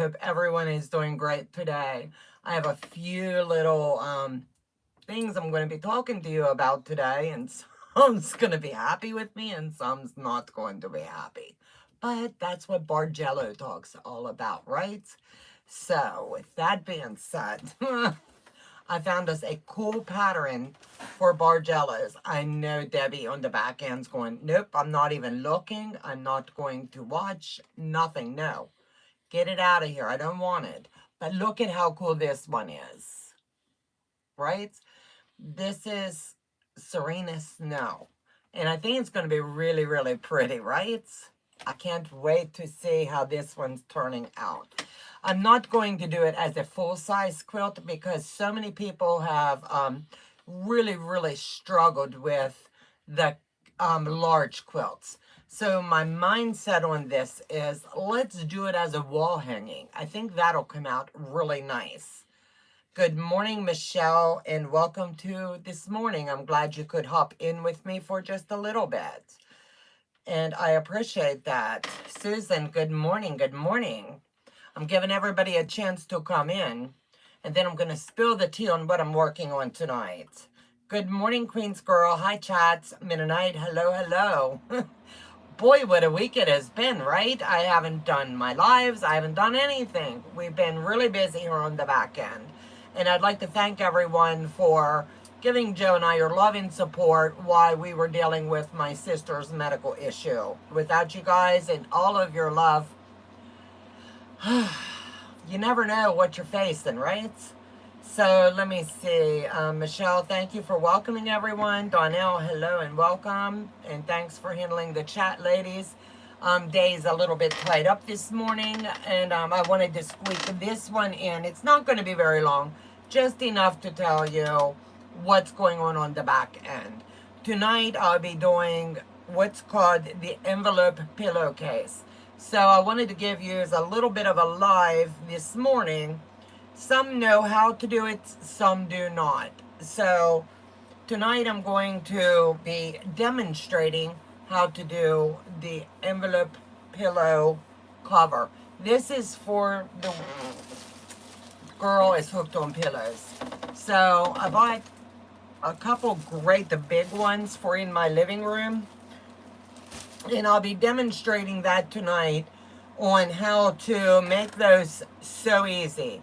hope everyone is doing great today. I have a few little things I'm going to be talking to you about today, and some's going to be happy with me and some's not going to be happy. But that's what Bargello talks all about, right? So, with that being said, I found us a cool pattern for Bargellos. I know Debbie on the back end's going, nope, I'm not even looking. I'm not going to watch. Nothing, no. Get it out of here. I don't want it. But look at how cool this one is. Right? This is Serena Snow. And I think it's going to be really, really pretty, right? I can't wait to see how this one's turning out. I'm not going to do it as a full-size quilt because so many people have really, really struggled with the large quilts. So my mindset on this is let's do it as a wall hanging. I think that'll come out really nice. Good morning, Michelle, and welcome to this morning. I'm glad you could hop in with me for just a little bit. And I appreciate that. Susan, good morning, good morning. I'm giving everybody a chance to come in, and then I'm going to spill the tea on what I'm working on tonight. Good morning, Queen's Girl. Hi, chats. Mennonite, hello, hello. Boy, what a week it has been, right? I haven't done my lives. I haven't done anything. We've been really busy here on the back end. And I'd like to thank everyone for giving Joe and I your love and support while we were dealing with my sister's medical issue. Without you guys and all of your love, you never know what you're facing, right? So let me see. Michelle, thank you for welcoming everyone. Donnell, hello and welcome. And thanks for handling the chat, ladies. Day's a little bit tied up this morning, and I wanted to squeak this one in. It's not going to be very long, just enough to tell you what's going on the back end. Tonight, I'll be doing what's called the envelope pillowcase. So I wanted to give you a little bit of a live this morning. Some know how to do it, some do not. So tonight I'm going to be demonstrating how to do the envelope pillow cover. This is for the girl is hooked on pillows. So I bought a couple great, the big ones for in my living room. And I'll be demonstrating that tonight on how to make those so easy.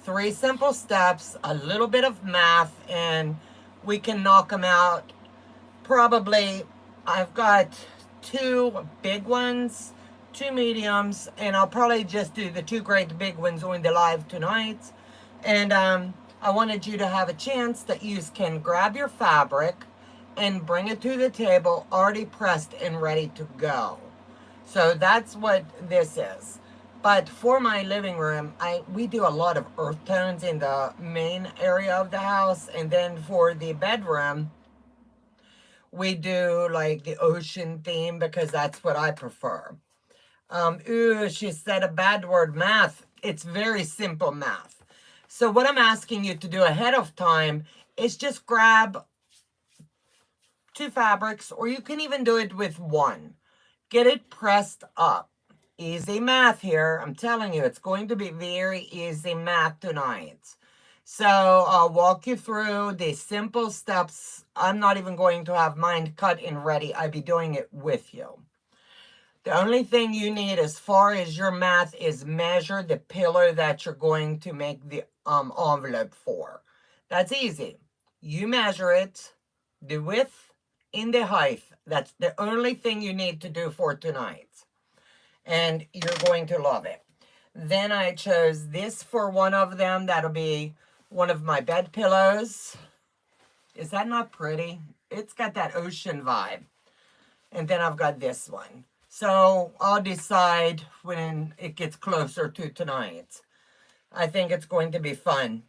3 simple steps, a little bit of math, and we can knock them out. Probably, I've got 2 big ones, 2 mediums, and I'll probably just do the 2 great big ones on the live tonight. And I wanted you to have a chance that you can grab your fabric and bring it to the table already pressed and ready to go. So that's what this is. But for my living room, we do a lot of earth tones in the main area of the house. And then for the bedroom, we do like the ocean theme because that's what I prefer. Ooh, she said a bad word, math. It's very simple math. So what I'm asking you to do ahead of time is just grab 2 fabrics, or you can even do it with 1. Get it pressed up. Easy math here. I'm telling you, it's going to be very easy math tonight. So I'll walk you through the simple steps. I'm not even going to have mine cut and ready. I'll be doing it with you. The only thing you need as far as your math is measure the pillow that you're going to make the envelope for. That's easy. You measure it, the width, in the height. That's the only thing you need to do for tonight. And you're going to love it. Then I chose this for one of them. That'll be one of my bed pillows. Is that not pretty? It's got that ocean vibe. And then I've got this one. So I'll decide when it gets closer to tonight. I think it's going to be fun.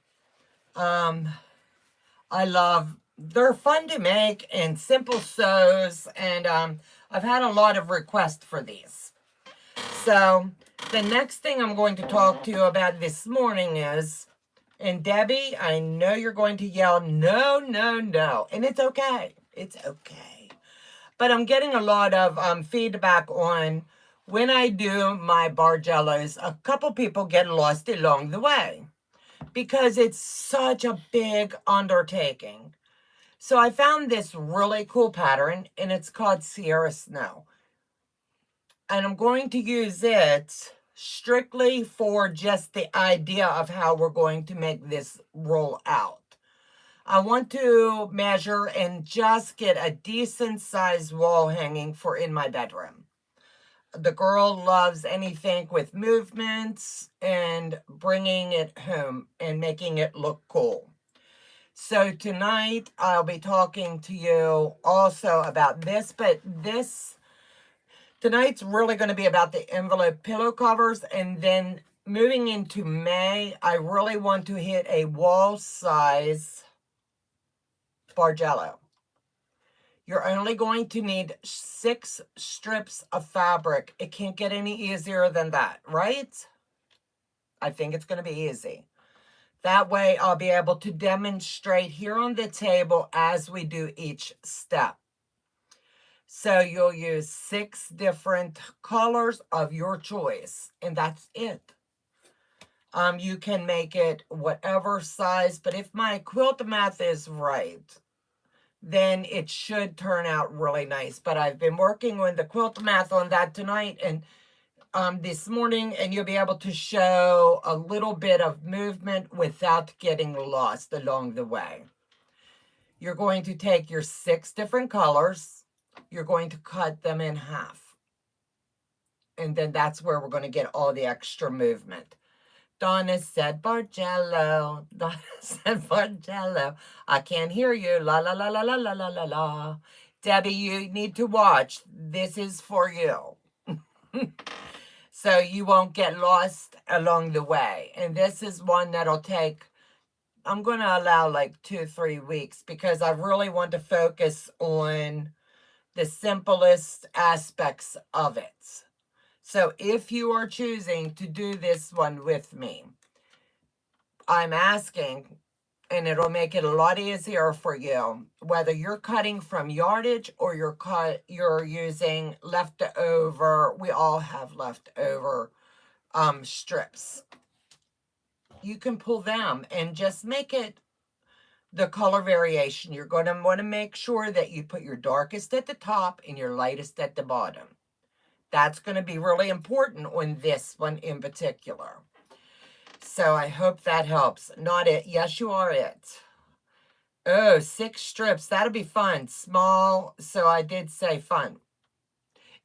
They're fun to make and simple sews, and I've had a lot of requests for these. So the next thing I'm going to talk to you about this morning is, and Debbie, I know you're going to yell, no, no, no, and it's okay. It's okay. But I'm getting a lot of feedback on when I do my Bargellos, a couple people get lost along the way because it's such a big undertaking. So I found this really cool pattern, and it's called Sierra Snow. And I'm going to use it strictly for just the idea of how we're going to make this roll out. I want to measure and just get a decent sized wall hanging for in my bedroom. The girl loves anything with movements and bringing it home and making it look cool. So tonight I'll be talking to you also about this, but tonight's really going to be about the envelope pillow covers, and then moving into May, I really want to hit a wall size Bargello. You're only going to need 6 strips of fabric. It can't get any easier than that, right? I think it's going to be easy. That way I'll be able to demonstrate here on the table as we do each step. So you'll use 6 different colors of your choice, and that's it. You can make it whatever size, but if my quilt math is right, then it should turn out really nice. But I've been working on the quilt math on that tonight and this morning, and you'll be able to show a little bit of movement without getting lost along the way. You're going to take your 6 different colors. You're going to cut them in half. And then that's where we're going to get all the extra movement. Donna said Bargello. Donna said Bargello. I can't hear you. La la la la la la la la la. Debbie, you need to watch. This is for you. So you won't get lost along the way. And this is one that'll take, I'm going to allow like 2-3 weeks because I really want to focus on the simplest aspects of it. So if you are choosing to do this one with me, I'm asking, and it'll make it a lot easier for you, whether you're cutting from yardage or you're using leftover, we all have leftover strips. You can pull them and just make it the color variation. You're going to want to make sure that you put your darkest at the top and your lightest at the bottom. That's going to be really important on this one in particular. So I hope that helps. Not it. Yes, you are it. Oh, 6 strips. That'll be fun. Small. So I did say fun.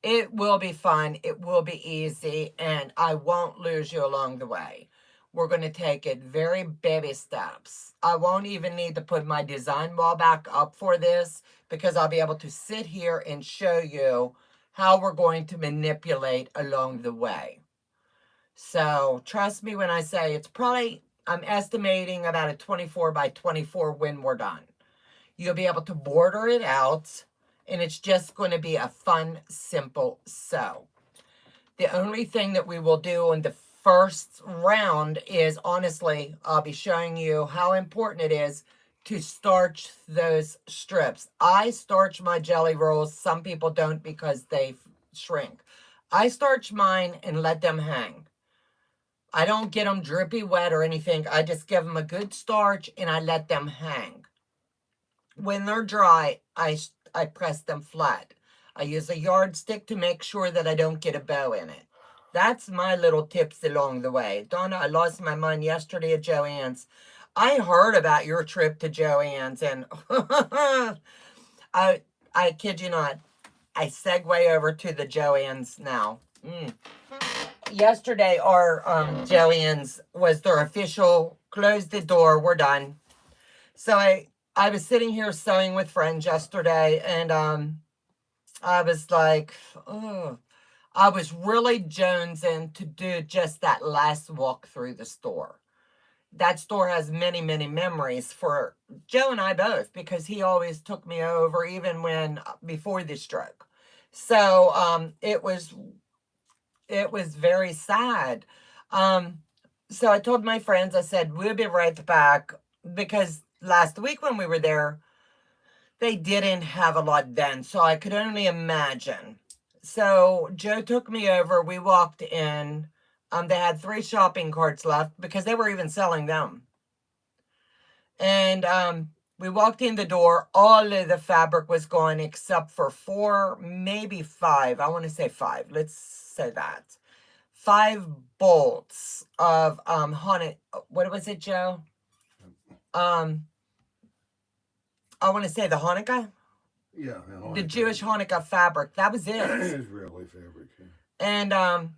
It will be fun. It will be easy. And I won't lose you along the way. We're going to take it very baby steps. I won't even need to put my design wall back up for this because I'll be able to sit here and show you how we're going to manipulate along the way. So trust me when I say it's probably, I'm estimating about a 24 by 24 when we're done. You'll be able to border it out, and it's just going to be a fun, simple sew. The only thing that we will do in the first round is, honestly, I'll be showing you how important it is to starch those strips. I starch my jelly rolls. Some people don't because they shrink. I starch mine and let them hang. I don't get them drippy wet or anything. I just give them a good starch and I let them hang. When they're dry, I press them flat. I use a yardstick to make sure that I don't get a bow in it. That's my little tips along the way. Donna, I lost my mind yesterday at JoAnns. I heard about your trip to JoAnns, and I kid you not, I segue over to the JoAnns now. Yesterday, our JoAnns was their official, close the door, we're done. So I was sitting here sewing with friends yesterday, and I was like, oh, I was really jonesing to do just that last walk through the store. That store has many, many memories for Joe and I both, because he always took me over even when before the stroke. So it was very sad. So I told my friends, I said, we'll be right back, because last week when we were there, they didn't have a lot then. So I could only imagine. So Joe took me over. We walked in. They had 3 shopping carts left because they were even selling them. And we walked in the door. All of the fabric was gone except for 4, maybe 5. I want to say 5. Let's say that. 5 bolts of haunted. What was it, Joe? Um, I want to say the Hanukkah. Yeah, The Jewish Hanukkah fabric. That was it. Israeli fabric. Yeah. And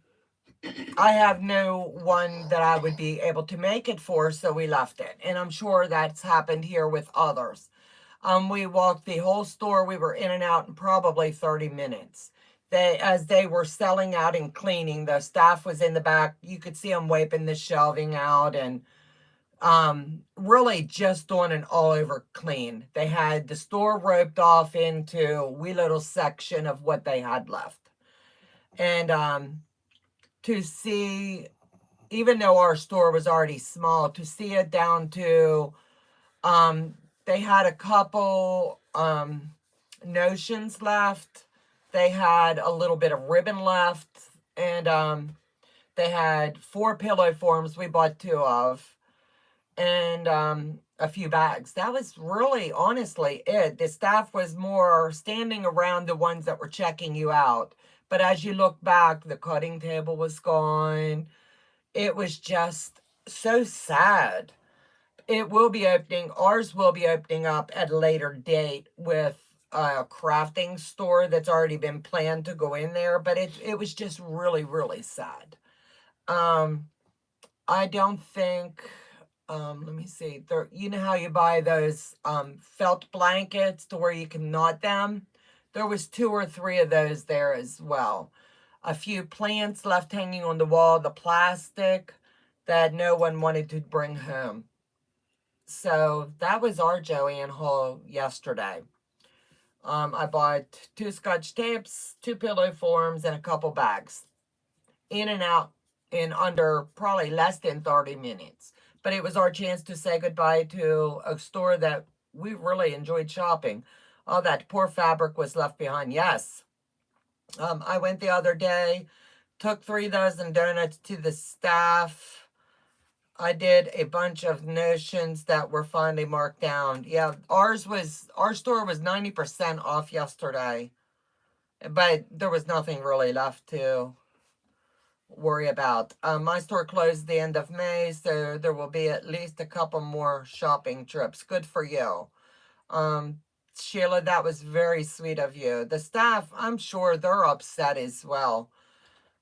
I have no one that I would be able to make it for, so we left it. And I'm sure that's happened here with others. We walked the whole store. We were in and out in probably 30 minutes. As they were selling out and cleaning, the staff was in the back. You could see them wiping the shelving out and really just doing an all over clean. They had the store roped off into a wee little section of what they had left. And to see, even though our store was already small, to see it down to, they had a couple notions left. They had a little bit of ribbon left. And they had 4 pillow forms we bought 2 of. And a few bags. That was really, honestly, it. The staff was more standing around the ones that were checking you out. But as you look back, the cutting table was gone. It was just so sad. It will be opening, ours will be opening up at a later date with a crafting store that's already been planned to go in there. But it was just really, really sad. I don't think, let me see, there, you know how you buy those felt blankets to where you can knot them? There was 2 or 3 of those there as well. A few plants left hanging on the wall, the plastic that no one wanted to bring home. So that was our JoAnn haul yesterday. I bought 2 scotch tapes, 2 pillow forms, and a couple bags. In and out in under probably less than 30 minutes. But it was our chance to say goodbye to a store that we really enjoyed shopping. All that poor fabric was left behind. Yes. I went the other day, took 3 dozen donuts to the staff. I did a bunch of notions that were finally marked down. Yeah, our store was 90% off yesterday. But there was nothing really left to worry about. My store closed the end of May, so there will be at least a couple more shopping trips. Good for you. Sheila, that was very sweet of you. The staff, I'm sure they're upset as well.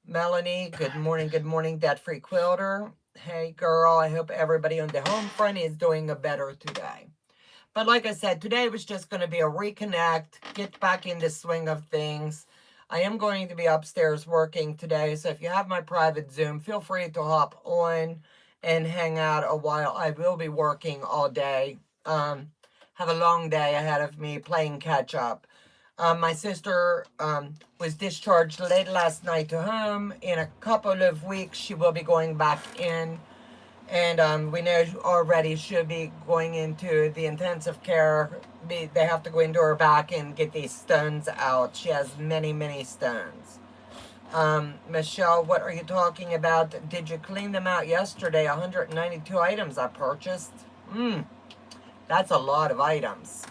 Melanie, good morning, debt-free quilter. Hey girl, I hope everybody on the home front is doing a better today. But like I said, today was just going to be a reconnect, get back in the swing of things. I am going to be upstairs working today, so if you have my private Zoom, feel free to hop on and hang out a while. I will be working all day. Have a long day ahead of me playing catch up. My sister was discharged late last night to home. In a couple of weeks, she will be going back in. And we know already she'll be going into the intensive care. They have to go into her back and get these stones out. She has many, many stones. Michelle, what are you talking about? Did you clean them out yesterday? 192 items I purchased. That's a lot of items.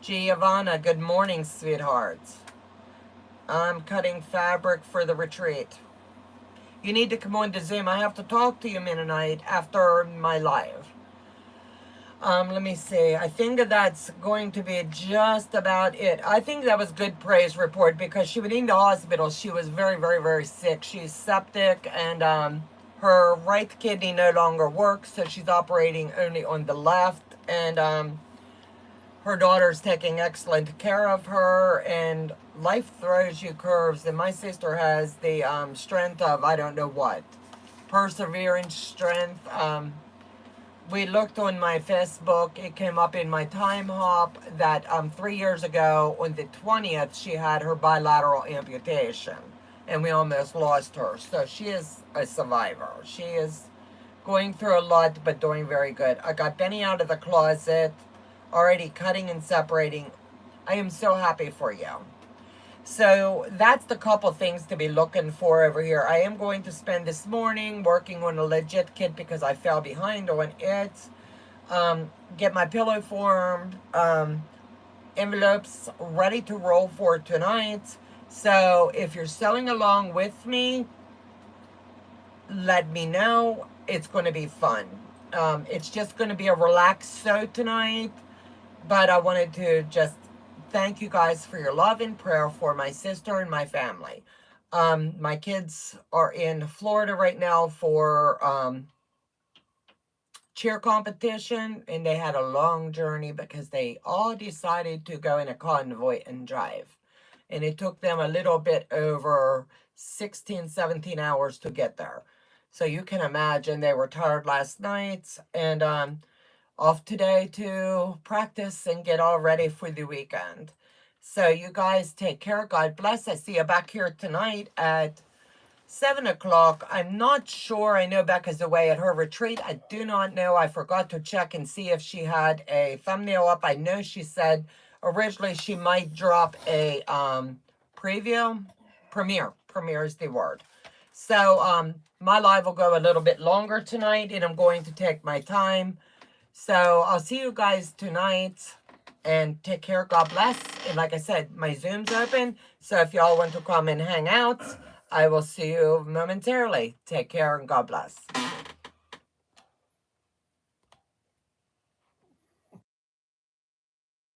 Giovanna, good morning, sweetheart. I'm cutting fabric for the retreat. You need to come on to Zoom. I have to talk to you Mennonite after my live. Let me see. I think that's going to be just about it. I think that was good praise report because she went into hospital. She was very, very, very sick. She's septic and her right kidney no longer works, so she's operating only on the left. And her daughter's taking excellent care of her, and life throws you curves. And my sister has the strength of I don't know what, perseverance, strength. We looked on my Facebook. It came up in my time hop that 3 years ago on the 20th she had her bilateral amputation, and we almost lost her. So she is a survivor. She is going through a lot, but doing very good. I got Benny out of the closet, already cutting and separating. I am so happy for you. So that's the couple things to be looking for over here. I am going to spend this morning working on a legit kit because I fell behind on it. Get my pillow formed, envelopes ready to roll for tonight. So if you're sewing along with me, let me know. It's going to be fun. It's just going to be a relaxed sew tonight, but I wanted to just thank you guys for your love and prayer for my sister and my family. My kids are in Florida right now for cheer competition, and they had a long journey because they all decided to go in a convoy and drive. And it took them a little bit over 16, 17 hours to get there. So you can imagine they were tired last night, and off today to practice and get all ready for the weekend. So you guys take care. God bless. I see you back here tonight at 7 o'clock. I'm not sure. I know Becca's away at her retreat. I do not know. I forgot to check and see if she had a thumbnail up. I know she said originally she might drop a preview. Premiere is the word. So my live will go a little bit longer tonight, and I'm going to take my time. So I'll see you guys tonight, and take care. God bless. And like I said, my Zoom's open. So if y'all want to come and hang out, I will see you momentarily. Take care and God bless.